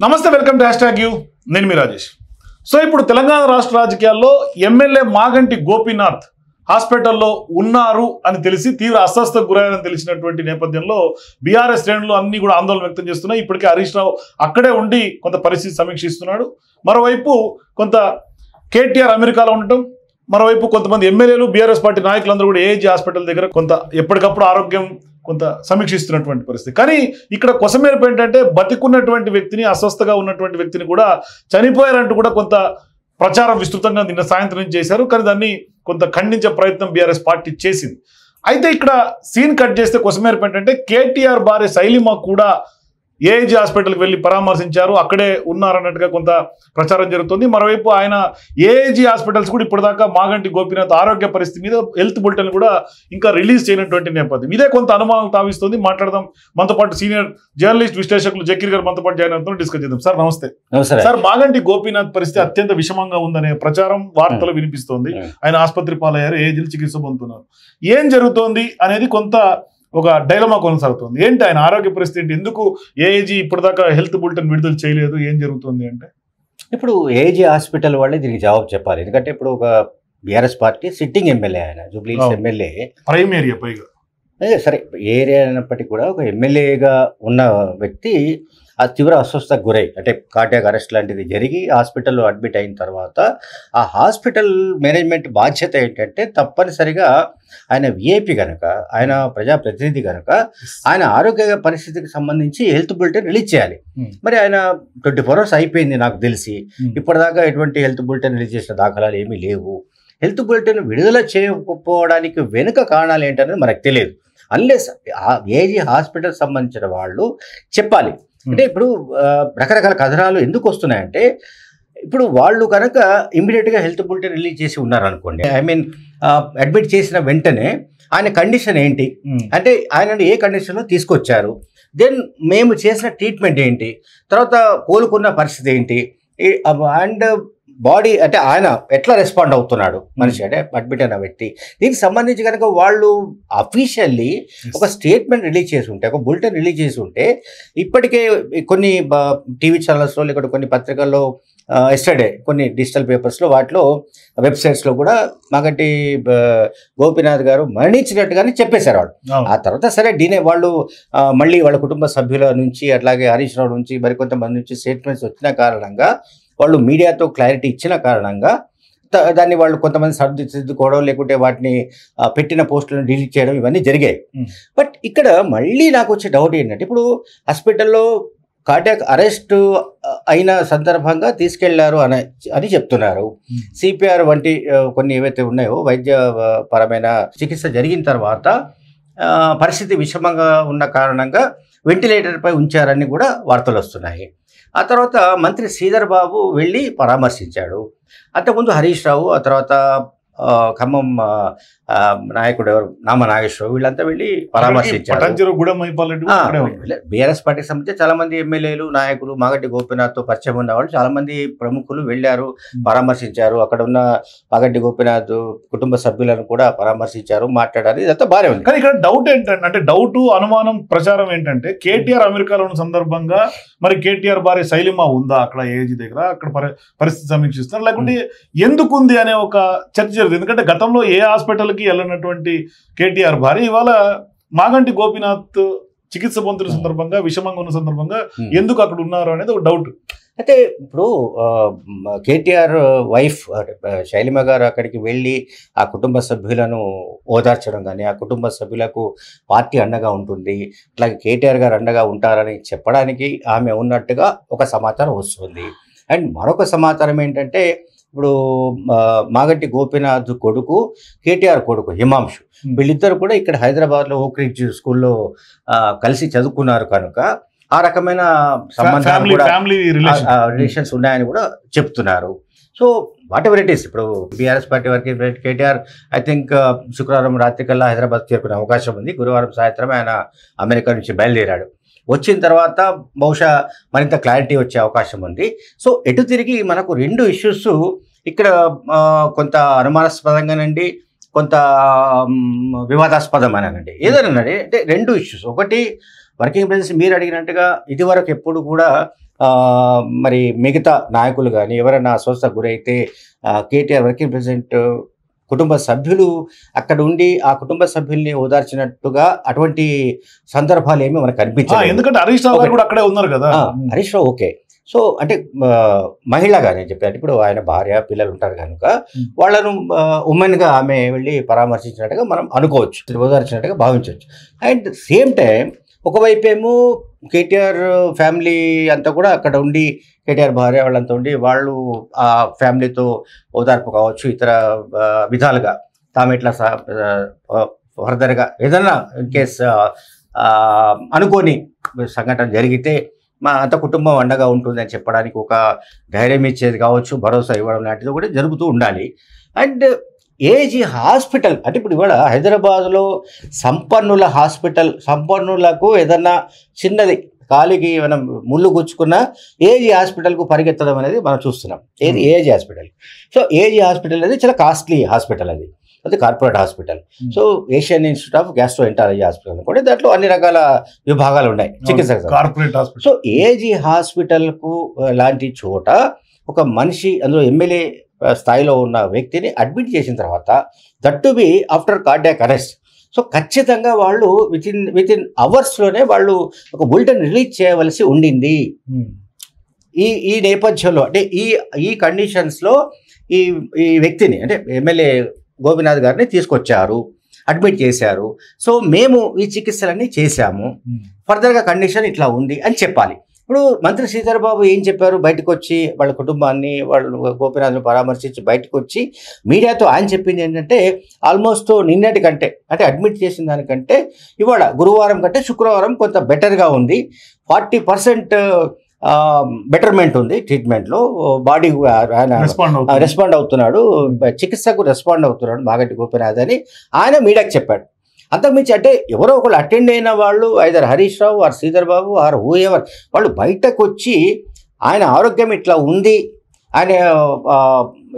నమస్తే, welcome to hash tag you. నేను మీ Rajesh. So ఇప్పుడు తెలంగాణ రాష్ట్ర రాజకీయాల్లో ఎమ్మెల్యే మాగంటి గోపీనాథ్ హాస్పిటల్లో ఉన్నారు అని తెలిసి తీవ్ర అస్వస్థకు గురయ్యారని తెలిసినటువంటి నేపథ్యంలో బీఆర్ఎస్ శ్రేణులు అన్ని కూడా ఆందోళన వ్యక్తం చేస్తున్నాయి. ఇప్పటికే హరీష్ రావు అక్కడే ఉండి కొంత పరిస్థితి సమీక్షిస్తున్నాడు. మరోవైపు కొంత కేటీఆర్ అమెరికాలో ఉండటం, మరోవైపు కొంతమంది ఎమ్మెల్యేలు బీఆర్ఎస్ పార్టీ నాయకులందరూ కూడా ఏజీ హాస్పిటల్ దగ్గర కొంత ఎప్పటికప్పుడు ఆరోగ్యం కొంత సమీక్షిస్తున్నటువంటి పరిస్థితి. కానీ ఇక్కడ కొసమేరపు ఏంటంటే బతికున్నటువంటి వ్యక్తిని, అస్వస్థగా ఉన్నటువంటి వ్యక్తిని కూడా చనిపోయారంటూ కూడా కొంత ప్రచారం విస్తృతంగా నిన్న సాయంత్రం చేశారు. కానీ దాన్ని కొంత ఖండించే ప్రయత్నం బీఆర్ఎస్ పార్టీ చేసింది. అయితే ఇక్కడ సీన్ కట్ చేస్తే కొసమేరపు ఏంటంటే కేటీఆర్ భార్య శైలిమ కూడా ఏజీ హాస్పిటల్కి వెళ్ళి పరామర్శించారు, అక్కడే ఉన్నారన్నట్టుగా కొంత ప్రచారం జరుగుతుంది. మరోవైపు ఆయన ఏజీ హాస్పిటల్స్ కూడా ఇప్పటిదాకా మాగంటి గోపీనాథ్ ఆరోగ్య పరిస్థితి మీద హెల్త్ బులెటిన్ కూడా ఇంకా రిలీజ్ చేయనటువంటి నేపథ్యం. ఇదే కొంత అనుమానం తావిస్తుంది. మాట్లాడదాం. మనతో పాటు సీనియర్ జర్నలిస్ట్ విశ్లేషకులు జకీర్ గారు మనతో పాటు జాయిన్ అవుతున్నారు. డిస్కస్ చేద్దాం. సార్ నమస్తే. సార్, మాగంటి గోపీనాథ్ పరిస్థితి అత్యంత విషమంగా ఉందనే ప్రచారం వార్తలు వినిపిస్తోంది. ఆయన ఆసుపత్రి పాలయ్యారు, ఏజీలు చికిత్స పొందుతున్నారు. ఏం జరుగుతోంది అనేది కొంత ఒక డైలమా కొనసాగుతుంది. ఏంటి ఆయన ఆరోగ్య పరిస్థితి, ఎందుకు ఏజీ ఇప్పటిదాకా హెల్త్ బులెటిన్ విడుదల చేయలేదు, ఏం జరుగుతుంది అంటే? ఇప్పుడు ఏజీ హాస్పిటల్ వాళ్ళే దీనికి జవాబు చెప్పాలి. ఎందుకంటే ఇప్పుడు ఒక బీఆర్ఎస్ పార్టీ సిట్టింగ్ ఎమ్మెల్యే, ఆయన జూబ్లీహిల్స్ ఎమ్మెల్యే, ప్రైమ్ ఏరియా పైగా. సరే ఏరియా అయినప్పటికీ కూడా ఒక ఎమ్మెల్యేగా ఉన్న వ్యక్తి ఆ తీవ్ర అస్వస్థకు గురై, అంటే కార్డియాక్ అరెస్ట్ లాంటిది జరిగి హాస్పిటల్లో అడ్మిట్ అయిన తర్వాత ఆ హాస్పిటల్ మేనేజ్మెంట్ బాధ్యత ఏంటంటే తప్పనిసరిగా ఆయన విఐపి కనుక, ఆయన ప్రజాప్రతినిధి కనుక ఆయన ఆరోగ్య పరిస్థితికి సంబంధించి హెల్త్ బులెటిన్ రిలీజ్ చేయాలి. మరి ఆయన 24 hours అయిపోయింది నాకు తెలిసి, ఇప్పటిదాకా ఎటువంటి హెల్త్ బులెటిన్ రిలీజ్ చేసిన దాఖలాలు ఏమీ లేవు. హెల్త్ బులెటిన్ విడుదల చేయకపోవడానికి వెనుక కారణాలు ఏంటనేది మనకు తెలియదు. అన్లెస్ ఏజీ హాస్పిటల్ సంబంధించిన వాళ్ళు చెప్పాలి. అంటే ఇప్పుడు రకరకాల కథనాలు ఎందుకు వస్తున్నాయంటే, ఇప్పుడు వాళ్ళు కనుక ఇమ్మీడియట్గా హెల్త్ బులెటిన్ రిలీజ్ చేసి ఉన్నారనుకోండి, ఐ మీన్ అడ్మిట్ చేసిన వెంటనే ఆయన కండిషన్ ఏంటి, అంటే ఆయనను ఏ కండిషన్లో తీసుకొచ్చారు, దెన్ మేము చేసిన ట్రీట్మెంట్ ఏంటి, తర్వాత కోలుకున్న పరిస్థితి ఏంటి, అండ్ బాడీ అంటే ఆయన ఎట్లా రెస్పాండ్ అవుతున్నాడు మనిషి, అంటే అడ్మిట్ అయిన వ్యక్తి, దీనికి సంబంధించి కనుక వాళ్ళు అఫీషియల్లీ ఒక స్టేట్మెంట్ రిలీజ్ చేసి ఉంటే, ఒక బులెటిన్ రిలీజ్ చేసి ఉంటే, ఇప్పటికే కొన్ని టీవీ ఛానల్స్లో లేకపోతే కొన్ని పత్రికల్లో ఎస్టర్డే కొన్ని డిజిటల్ పేపర్స్లో వాటిలో వెబ్సైట్స్లో కూడా మాగంటి గోపీనాథ్ గారు మరణించినట్టుగానే చెప్పేశారు వాళ్ళు. ఆ తర్వాత సరే వాళ్ళు మళ్ళీ వాళ్ళ కుటుంబ సభ్యుల నుంచి అట్లాగే హరీష్ రావు నుంచి మరికొంతమంది నుంచి స్టేట్మెంట్స్ వచ్చిన కారణంగా, వాళ్ళు మీడియాతో క్లారిటీ ఇచ్చిన కారణంగా దాన్ని వాళ్ళు కొంతమంది సర్దిద్దుకోవడం, లేకుంటే వాటిని పెట్టిన పోస్టులను డిలీట్ చేయడం, ఇవన్నీ జరిగాయి. బట్ ఇక్కడ మళ్ళీ నాకు వచ్చే డౌట్ ఏంటంటే, ఇప్పుడు హాస్పిటల్లో కార్డియాక్ అరెస్ట్ అయిన సందర్భంగా తీసుకెళ్లారు అని చెప్తున్నారు. సిపిఆర్ వంటి కొన్ని ఏవైతే ఉన్నాయో వైద్యపరమైన చికిత్స జరిగిన తర్వాత పరిస్థితి విషమంగా ఉన్న కారణంగా వెంటిలేటర్పై ఉంచారని కూడా వార్తలు వస్తున్నాయి. ఆ తర్వాత మంత్రి శ్రీధర్ బాబు వెళ్ళి పరామర్శించాడు. అంతకుముందు హరీష్ రావు, ఆ తర్వాత ఖమ్మం నాయకుడు ఎవరు నామ నాగేశ్వరరావు, వీళ్ళంతా వెళ్ళి పరామర్శించారు. బీఆర్ఎస్ పార్టీకి సంబంధించి చాలా మంది ఎమ్మెల్యేలు, నాయకులు, మాగంటి గోపీనాథ్తో పరిచయం ఉన్న వాళ్ళు చాలా మంది ప్రముఖులు వెళ్ళారు, పరామర్శించారు. అక్కడ ఉన్న మాగంటి గోపీనాథ్ కుటుంబ సభ్యులను కూడా పరామర్శించారు, మాట్లాడారు. ఇదంతా బాగానే ఉంది. కానీ ఇక్కడ డౌట్ ఏంటంటే, అంటే డౌట్ అనుమానం ప్రచారం ఏంటంటే, కేటీఆర్ అమెరికాలో ఉన్న సందర్భంగా మరి కేటీఆర్ భార్య శైలిమ ఉందా అక్కడ ఏజీ దగ్గర, అక్కడ పరిస్థితి సమీక్షిస్తున్నారు, లేకుంటే ఎందుకుంది అనే ఒక చర్చ జరుగుతుంది. ఎందుకంటే గతంలో ఏ హాస్పిటల్కి వెళ్ళినటువంటి కేటీఆర్ భార్య ఇవాళ మాగంటి గోపీనాథ్ చికిత్స పొందుతున్న సందర్భంగా, విషమంగా ఉన్న సందర్భంగా ఎందుకు అక్కడ ఉన్నారు అనేది ఒక డౌట్. అయితే ఇప్పుడు కేటీఆర్ వైఫ్ శైలిమ గారు అక్కడికి వెళ్ళి ఆ కుటుంబ సభ్యులను ఓదార్చడం కానీ, ఆ కుటుంబ సభ్యులకు పార్టీ అండగా ఉంటుంది, అట్లాగే కేటీఆర్ గారు అండగా ఉంటారని చెప్పడానికి ఆమె ఉన్నట్టుగా ఒక సమాచారం వస్తుంది. అండ్ మరొక సమాచారం ఏంటంటే, ఇప్పుడు మాగంటి గోపీనాథ్ కొడుకు, కేటీఆర్ కొడుకు హిమాంశు, వీళ్ళిద్దరు కూడా ఇక్కడ హైదరాబాద్లో ఓక్ రిడ్జ్ స్కూల్లో కలిసి చదువుకున్నారు కనుక ఆ రకమైన సంబంధాలు కూడా రిలేషన్స్ ఉన్నాయని కూడా చెప్తున్నారు. So what ever it is, ఇప్పుడు బీఆర్ఎస్ పార్టీ వరకు కేటీఆర్ ఐ థింక్ శుక్రవారం రాత్రి కల్లా హైదరాబాద్ చేరుకునే అవకాశం ఉంది. గురువారం సాయంత్రం ఆయన అమెరికా నుంచి బయలుదేరాడు. వచ్చిన తర్వాత బహుశా మరింత క్లారిటీ వచ్చే అవకాశం ఉంది. సో ఎటు తిరిగి మనకు రెండు ఇష్యూస్ ఇక్కడ కొంత అనుమానాస్పదంగానండి, కొంత వివాదాస్పదమేనండి, ఏదైనా అంటే రెండు ఇష్యూస్. ఒకటి వర్కింగ్ ప్రెసిడెంట్ మీరు అడిగినట్టుగా ఇదివరకు ఎప్పుడు కూడా మరి మిగతా నాయకులు కానీ ఎవరైనా అస్వస్థకు గురైతే కేటీఆర్ వర్కింగ్ ప్రెసిడెంట్ కుటుంబ సభ్యులు అక్కడ ఉండి ఆ కుటుంబ సభ్యుల్ని ఓదార్చినట్టుగా అటువంటి సందర్భాలు ఏమి మనకు కనిపించాయి. ఎందుకంటే హరీష్ రావు గారు కూడా అక్కడే ఉన్నారు కదా. హరీష్ రావు ఓకే. సో అంటే మహిళగా నేను చెప్పాను, ఇప్పుడు ఆయన భార్య పిల్లలు ఉంటారు కనుక వాళ్ళను ఉమెన్గా ఆమె వెళ్ళి పరామర్శించినట్టుగా మనం అనుకోవచ్చు, ఓదార్చినట్టుగా భావించవచ్చు. అండ్ సేమ్ టైం ఒకవైపేమో కేటీఆర్ ఫ్యామిలీ అంతా కూడా అక్కడ ఉండి, కేటీఆర్ భార్య వాళ్ళంతా ఉండి వాళ్ళు ఆ ఫ్యామిలీతో ఓదార్పు కావచ్చు, ఇతర విధాలుగా తాము ఎట్లా ఫర్దర్గా ఏదన్నా ఇన్ కేస్ అనుకోని సంఘటన జరిగితే మా అంత కుటుంబం అండగా ఉంటుంది అని చెప్పడానికి ఒక ధైర్యం ఇచ్చేది కావచ్చు, భరోసా ఇవ్వడం లాంటిది కూడా జరుగుతూ ఉండాలి. అండ్ ఏజీ హాస్పిటల్ అంటే ఇప్పుడు ఇవాళ హైదరాబాద్లో సంపన్నుల హాస్పిటల్, సంపన్నులకు ఏదన్నా చిన్నది కాలికి మనం ముళ్ళు గుచ్చుకున్నా ఏజీ హాస్పిటల్కు పరిగెత్తడం అనేది మనం చూస్తున్నాం. ఏది AG hospital. So AG hospital అనేది చాలా కాస్ట్లీ హాస్పిటల్, అది corporate hospital. So Asian institute of gastroenterology hospital కూడా దాంట్లో అన్ని రకాల విభాగాలు ఉన్నాయి చికిత్సకు. Corporate hospital. సో ఏజీ హాస్పిటల్కు లాంటి చోట ఒక మనిషి, అందులో ఎమ్మెల్యే స్థాయిలో ఉన్న వ్యక్తిని అడ్మిట్ చేసిన తర్వాత, that to be after cardiac arrest. So ఖచ్చితంగా వాళ్ళు వితిన్ అవర్స్లోనే వాళ్ళు ఒక బులెటిన్ రిలీజ్ చేయవలసి ఉండింది. ఈ నేపథ్యంలో అంటే ఈ కండిషన్స్లో ఈ వ్యక్తిని అంటే ఎమ్మెల్యే గోపీనాథ్ గారిని తీసుకొచ్చారు, అడ్మిట్ చేశారు. సో మేము ఈ చికిత్సలన్నీ చేశాము, ఫర్దర్గా కండిషన్ ఇట్లా ఉంది అని చెప్పాలి. ఇప్పుడు మంత్రి శ్రీధర్ బాబు ఏం చెప్పారు, బయటకు వచ్చి వాళ్ళ కుటుంబాన్ని వాళ్ళు గోపీనాథ్ని పరామర్శించి బయటకు వచ్చి మీడియాతో ఆయన చెప్పింది ఏంటంటే ఆల్మోస్ట్ నిన్నటి కంటే అంటే అడ్మిట్ చేసిన దానికంటే ఇవాళ గురువారం కంటే శుక్రవారం కొంత బెటర్గా ఉంది, 40% బెటర్మెంట్ ఉంది ట్రీట్మెంట్లో, బాడీ ఆయన రెస్పాండ్ అవుతున్నాడు, చికిత్సకు రెస్పాండ్ అవుతున్నాడు మాగంటి గోపీనాథ్ అని ఆయన మీడియాకి చెప్పాడు. అంతకుమించి అంటే ఎవరో ఒకళ్ళు అటెండ్ అయిన వాళ్ళు either Harish Rao or Sridhar Babu or whoever వాళ్ళు బయటకు వచ్చి ఆయన ఆరోగ్యం ఇట్లా ఉంది, ఆయన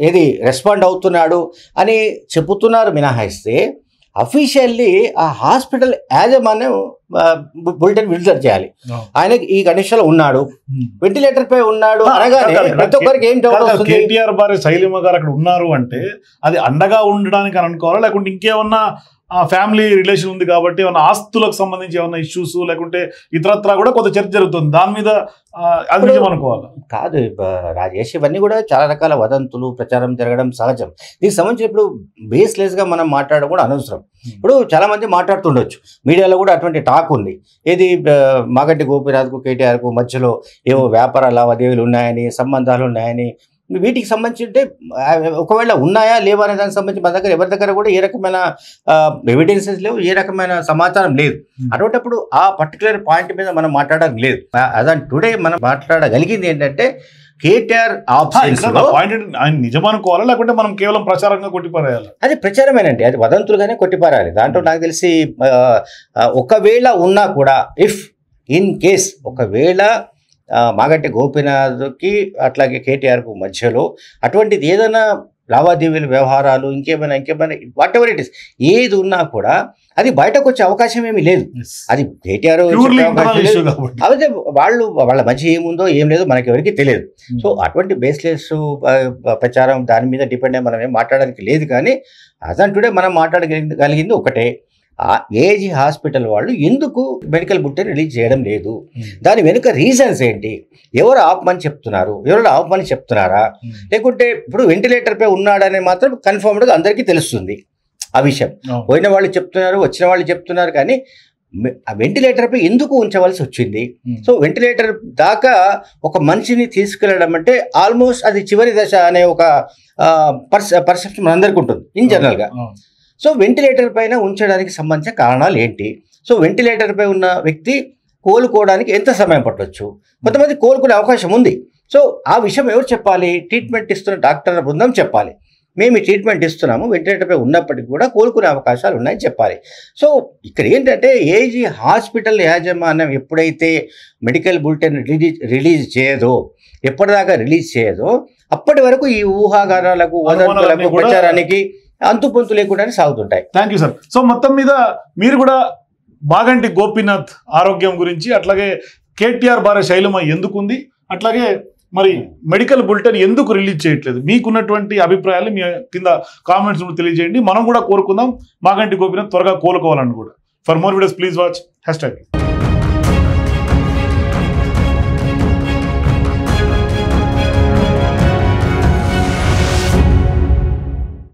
ఏది రెస్పాండ్ అవుతున్నాడు అని చెబుతున్నారు మినహాయిస్తే అఫీషియల్లీ ఆ హాస్పిటల్ యాజమాన్యం బులెటిన్ విడుదల చేయాలి. ఆయనకి ఈ కండిషన్లో ఉన్నాడు, వెంటిలేటర్ పై ఉన్నాడు అనగానే ప్రతి ఒక్కరికి ఏం డౌట్ వస్తుంది. కేటీఆర్ భార్య శైలిమ గారు అక్కడ ఉన్నారు అంటే అది అండగా ఉండడానికి అని అనుకోవాలా, లేకుంటే ఇంకేమన్నా ఫ్యామిలీ రిలేషన్ ఉంది కాబట్టి ఏమన్నా ఆస్తులకు సంబంధించి ఏమన్నా ఇష్యూస్ లేకుంటే ఇతరత్రా కూడా కొంత చర్చ జరుగుతుంది, దాని మీద అది నిజం అనుకోవాలి కాదు రాజేష్. ఇవన్నీ కూడా చాలా రకాల వదంతులు ప్రచారం జరగడం సహజం. దీనికి సంబంధించి ఇప్పుడు బేస్లెస్గా మనం మాట్లాడడం కూడా అనవసరం. ఇప్పుడు చాలా మంది మాట్లాడుతుండొచ్చు, మీడియాలో కూడా అటువంటి టాక్ ఉంది, ఏది మాగంటి గోపీనాథ్కు కేటీఆర్కు మధ్యలో ఏవో వ్యాపార లావాదేవీలు ఉన్నాయని, సంబంధాలు ఉన్నాయని. వీటికి సంబంధించి అంటే ఒకవేళ ఉన్నాయా లేవా అనే దానికి సంబంధించి మన దగ్గర ఎవరి దగ్గర కూడా ఏ రకమైన ఎవిడెన్సెస్ లేవు, ఏ రకమైన సమాచారం లేదు. అటువంటిప్పుడు ఆ పర్టికులర్ పాయింట్ మీద మనం మాట్లాడడం లేదు. అదని టుడే మనం మాట్లాడగలిగింది ఏంటంటే కేటీఆర్ ఆయన నిజం అనుకోవాలా లేకుంటే మనం కేవలం ప్రచారంగా కొట్టిపారేయాలి? అది ప్రచారమేనండి, అది వదంతులుగానే కొట్టిపారాలి. దాంట్లో నాకు తెలిసి ఒకవేళ ఉన్నా కూడా ఇఫ్ ఇన్ కేస్ ఒకవేళ మాగంటి గోపీనాథ్కి అట్లాగే కేటీఆర్కు మధ్యలో అటువంటిది ఏదైనా లావాదేవీల వ్యవహారాలు ఇంకేమైనా వాట్ ఎవర్ ఇట్ ఇస్ ఏది ఉన్నా కూడా అది బయటకు వచ్చే అవకాశం ఏమీ లేదు. అది కేటీఆర్ అదే వాళ్ళ మధ్య ఏముందో ఏం లేదో మనకి ఎవరికి తెలియదు. సో అటువంటి బేస్లెస్ ప్రచారం దాని మీద డిపెండ్ అయ్యి మనం ఏం మాట్లాడడానికి లేదు. కానీ అదంటుడే మనం మాట్లాడగలిగింది ఒకటే, ఏజీ హాస్పిటల్ వాళ్ళు ఎందుకు మెడికల్ బులెటిన్ రిలీజ్ చేయడం లేదు, దాని వెనుక రీజన్స్ ఏంటి, ఎవరు ఆపమని చెప్తున్నారు, ఎవరు ఆపమని చెప్తున్నారా, లేకుంటే ఇప్పుడు వెంటిలేటర్ పై ఉన్నాడని మాత్రం కన్ఫర్మ్డ్గా అందరికీ తెలుస్తుంది ఆ విషయం. పోయిన వాళ్ళు చెప్తున్నారు, వచ్చిన వాళ్ళు చెప్తున్నారు, కానీ ఆ వెంటిలేటర్ పై ఎందుకు ఉంచవలసి వచ్చింది? సో వెంటిలేటర్ దాకా ఒక మనిషిని తీసుకెళ్ళడం అంటే ఆల్మోస్ట్ అది చివరి దశ అనే ఒక పర్సెప్షన్ మనందరికీ ఉంటుంది ఇన్ జనరల్గా. సో వెంటిలేటర్ పైన ఉంచడానికి సంబంధించిన కారణాలు ఏంటి? సో వెంటిలేటర్ పై ఉన్న వ్యక్తి కోలుకోవడానికి ఎంత సమయం పట్టవచ్చు? కొంతమంది కోలుకునే అవకాశం ఉంది. సో ఆ విషయం ఎవరు చెప్పాలి? ట్రీట్మెంట్ ఇస్తున్న డాక్టర్ల బృందం చెప్పాలి, మేము ఈ ట్రీట్మెంట్ ఇస్తున్నాము, వెంటిలేటర్ పై ఉన్నప్పటికీ కూడా కోలుకునే అవకాశాలు ఉన్నాయని చెప్పాలి. సో ఇక్కడ ఏంటంటే ఏజీ హాస్పిటల్ యాజమాన్యం ఎప్పుడైతే మెడికల్ బులెటిన్ రిలీజ్ చేయదో, ఎప్పటిదాకా రిలీజ్ చేయదో అప్పటి వరకు ఈ ఊహాగానాలకు వదంతులకు ప్రచారానికి అంతుపొంతు లేకుండానే సాగుతుంటాయి. Thank you sir. సో మొత్తం మీద మీరు కూడా మాగంటి గోపీనాథ్ ఆరోగ్యం గురించి అట్లాగే కేటీఆర్ భార్య శైలమ ఎందుకుంది అట్లాగే మరి మెడికల్ బులెటిన్ ఎందుకు రిలీజ్ చేయట్లేదు? మీకున్నటువంటి అభిప్రాయాలు మీ కింద కామెంట్స్ తెలియజేయండి. మనం కూడా కోరుకుందాం మాగంటి గోపీనాథ్ త్వరగా కోలుకోవాలని కూడా. For more videos please watch #.